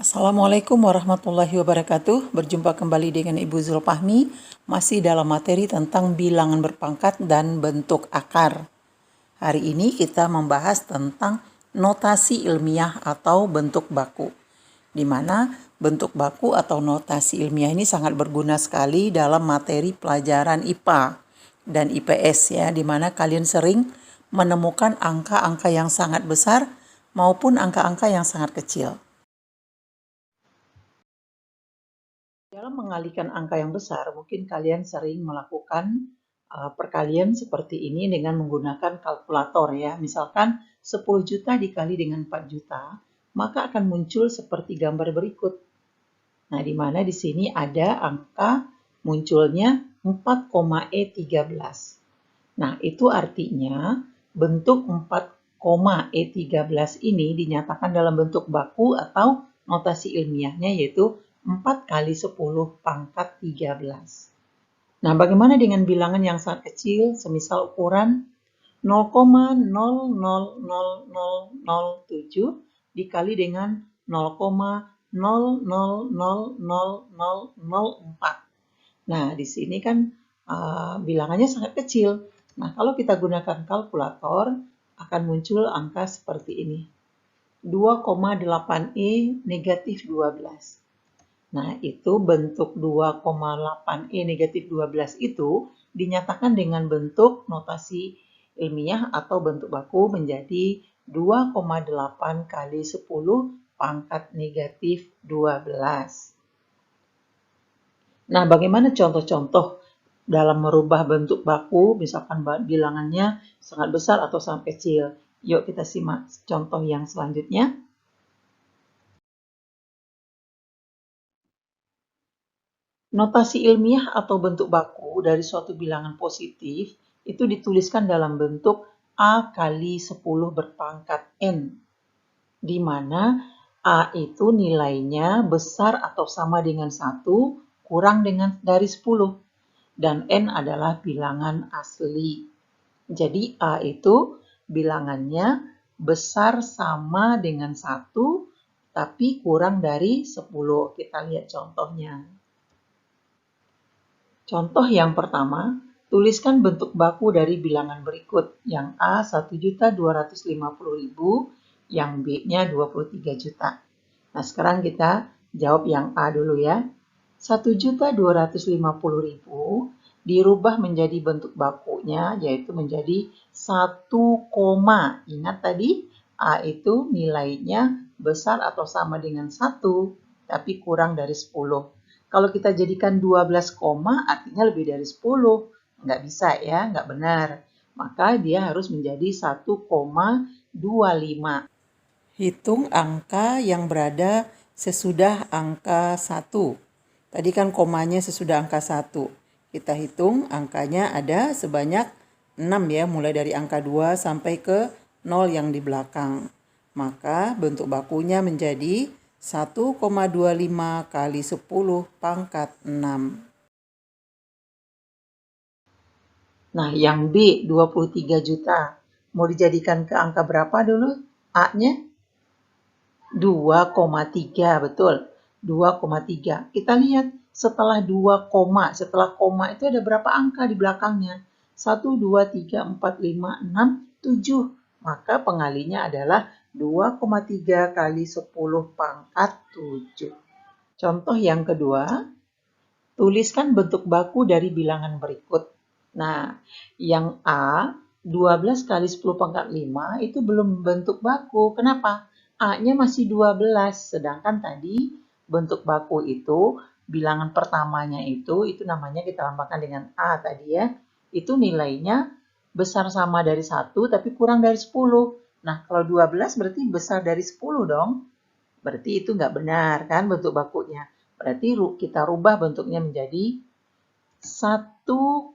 Assalamualaikum warahmatullahi wabarakatuh. Berjumpa kembali dengan Ibu Zulfahmi, masih dalam materi tentang bilangan berpangkat dan bentuk akar. Hari ini kita membahas tentang notasi ilmiah atau bentuk baku, di mana bentuk baku atau notasi ilmiah ini sangat berguna sekali dalam materi pelajaran IPA dan IPS ya, di mana kalian sering menemukan angka-angka yang sangat besar maupun angka-angka yang sangat kecil. Dalam mengalihkan angka yang besar, mungkin kalian sering melakukan perkalian seperti ini dengan menggunakan kalkulator ya. Misalkan 10 juta dikali dengan 4 juta, maka akan muncul seperti gambar berikut. Nah, di mana di sini ada angka munculnya 4,E13. Nah, itu artinya bentuk 4,E13 ini dinyatakan dalam bentuk baku atau notasi ilmiahnya yaitu 4 kali 10 pangkat 13. Nah, bagaimana dengan bilangan yang sangat kecil, semisal ukuran 0,000007 dikali dengan 0,000004. Nah, di sini kan bilangannya sangat kecil. Nah, kalau kita gunakan kalkulator, akan muncul angka seperti ini. 2,8E negatif 12. Nah, itu bentuk 2,8E negatif 12 itu dinyatakan dengan bentuk notasi ilmiah atau bentuk baku menjadi 2,8 kali 10 pangkat negatif 12. Nah, bagaimana contoh-contoh dalam merubah bentuk baku, misalkan bilangannya sangat besar atau sangat kecil? Yuk kita simak contoh yang selanjutnya. Notasi ilmiah atau bentuk baku dari suatu bilangan positif itu dituliskan dalam bentuk A kali 10 berpangkat N, di mana A itu nilainya besar atau sama dengan 1 kurang dari 10, dan N adalah bilangan asli. Jadi A itu bilangannya besar sama dengan 1, tapi kurang dari 10. Kita lihat contohnya. Contoh yang pertama, tuliskan bentuk baku dari bilangan berikut. Yang A 1.250.000, yang B-nya 23 juta. Nah, sekarang kita jawab yang A dulu ya. 1.250.000 dirubah menjadi bentuk bakunya, yaitu menjadi 1, ingat tadi A itu nilainya besar atau sama dengan 1, tapi kurang dari 10. Kalau kita jadikan 12 koma, artinya lebih dari 10. Nggak bisa ya, nggak benar. Maka dia harus menjadi 1,25. Hitung angka yang berada sesudah angka 1. Tadi kan komanya sesudah angka 1. Kita hitung angkanya ada sebanyak 6 ya, mulai dari angka 2 sampai ke 0 yang di belakang. Maka bentuk bakunya menjadi 1,25 kali 10 pangkat 6. Nah, yang B 23 juta. Mau dijadikan ke angka berapa dulu? A-nya? 2,3, betul. 2,3. Kita lihat setelah 2 koma. Setelah koma itu ada berapa angka di belakangnya? 1, 2, 3, 4, 5, 6, 7. Maka pengalinya adalah 2,3 kali 10 pangkat 7. Contoh yang kedua, tuliskan bentuk baku dari bilangan berikut. Nah, yang A, 12 kali 10 pangkat 5 itu belum bentuk baku. Kenapa? A-nya masih 12, sedangkan tadi bentuk baku itu, bilangan pertamanya itu namanya kita lambangkan dengan A tadi ya, itu nilainya besar sama dari 1 tapi kurang dari 10. Nah, kalau 12 berarti besar dari 10 dong. Berarti itu nggak benar kan bentuk bakunya. Berarti kita rubah bentuknya menjadi 1,2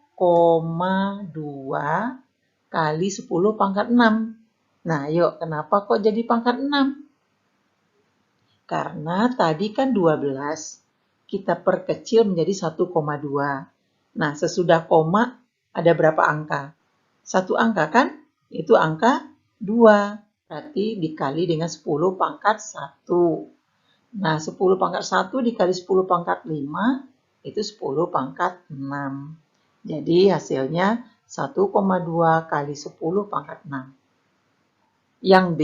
kali 10 pangkat 6. Nah, yuk kenapa kok jadi pangkat 6? Karena tadi kan 12, kita perkecil menjadi 1,2. Nah, sesudah koma ada berapa angka? 1 angka kan? Itu angka 2. Berarti dikali dengan 10 pangkat 1. Nah, 10 pangkat 1 dikali 10 pangkat 5 itu 10 pangkat 6. Jadi hasilnya 1,2 kali 10 pangkat 6. Yang B,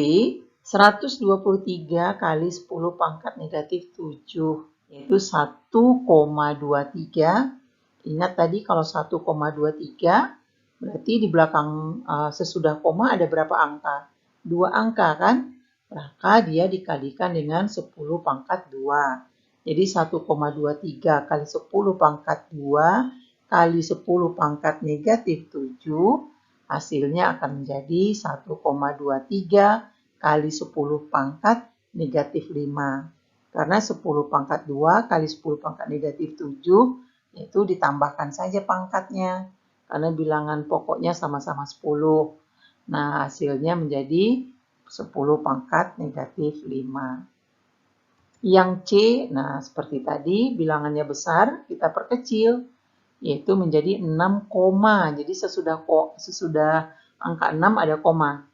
123 kali 10 pangkat negatif 7, yaitu 1,23. Ingat tadi kalau 1,23, berarti di belakang sesudah koma ada berapa angka? 2 angka kan? Maka dia dikalikan dengan 10 pangkat 2. Jadi 1,23 kali 10 pangkat 2 kali 10 pangkat negatif 7, hasilnya akan menjadi 1,23 kali 10 pangkat negatif 5. Karena 10 pangkat 2 kali 10 pangkat negatif 7, itu ditambahkan saja pangkatnya. Karena bilangan pokoknya sama-sama 10. Nah, hasilnya menjadi 10 pangkat negatif 5. Yang C, nah seperti tadi bilangannya besar, kita perkecil, yaitu menjadi 6, jadi sesudah angka 6 ada koma.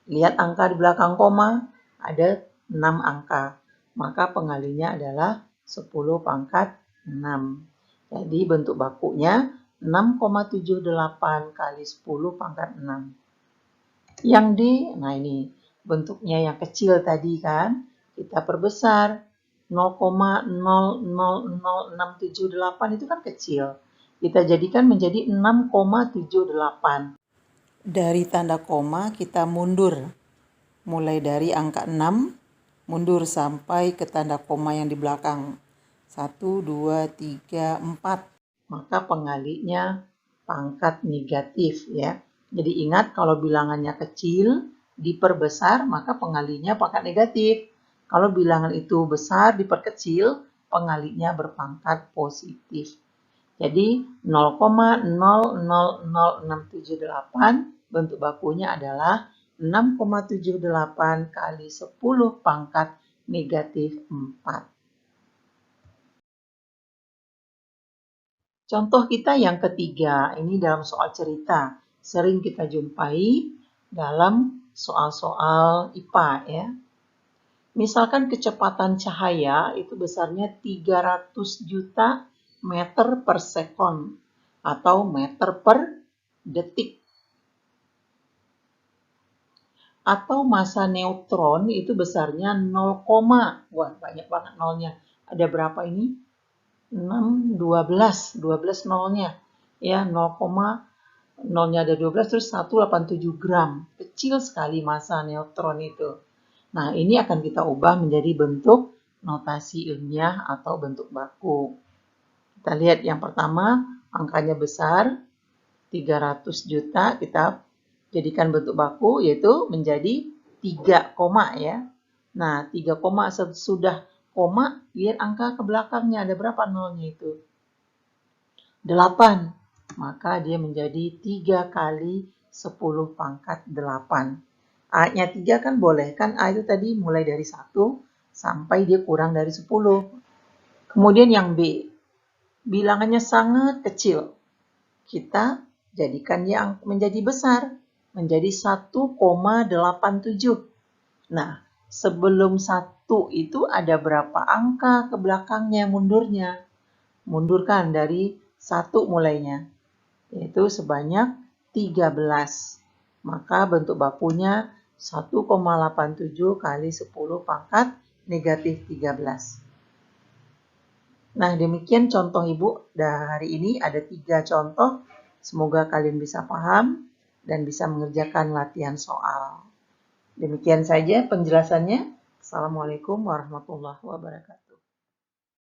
Lihat angka di belakang koma, ada 6 angka. Maka pengalinya adalah 10 pangkat 6. Jadi bentuk bakunya 6,78 kali 10 pangkat 6. Yang D, nah ini bentuknya yang kecil tadi kan, kita perbesar. 0,000678 itu kan kecil. Kita jadikan menjadi 6,78. Dari tanda koma kita mundur. Mulai dari angka 6, mundur sampai ke tanda koma yang di belakang. 1, 2, 3, 4. Maka pengalinya pangkat negatif ya. Jadi ingat kalau bilangannya kecil, diperbesar, maka pengalinya pangkat negatif. Kalau bilangan itu besar, diperkecil, pengalinya berpangkat positif. Jadi 0,000678 bentuk bakunya adalah 6,78 kali 10 pangkat negatif 4. Contoh kita yang ketiga, ini dalam soal cerita. Sering kita jumpai dalam soal-soal IPA ya. Misalkan kecepatan cahaya itu besarnya 300 juta meter per sekon atau meter per detik. Atau massa neutron itu besarnya 0, wah banyak banget nolnya. Ada berapa ini? 6, 12 nolnya. Ya, 0, nolnya ada 12 terus 187 gram. Kecil sekali massa neutron itu. Nah, ini akan kita ubah menjadi bentuk notasi ilmiah atau bentuk baku. Kita lihat yang pertama, angkanya besar, 300 juta, kita jadikan bentuk baku, yaitu menjadi 3 koma ya. Nah, 3 koma sesudah koma, lihat angka ke belakangnya, ada berapa nolnya itu? 8. Maka dia menjadi 3 kali 10 pangkat 8. A-nya 3 kan boleh, kan A itu tadi mulai dari 1 sampai dia kurang dari 10. Kemudian yang B, bilangannya sangat kecil. Kita jadikan yang menjadi besar, menjadi 1,87. Nah, sebelum 1 itu ada berapa angka ke belakangnya mundurnya? Mundurkan dari 1 mulainya, yaitu sebanyak 13. Maka bentuk bakunya 1,87 kali 10 pangkat negatif 13. Nah, demikian contoh Ibu. Hari ini ada 3 contoh. Semoga kalian bisa paham dan bisa mengerjakan latihan soal. Demikian saja penjelasannya. Assalamualaikum warahmatullahi wabarakatuh.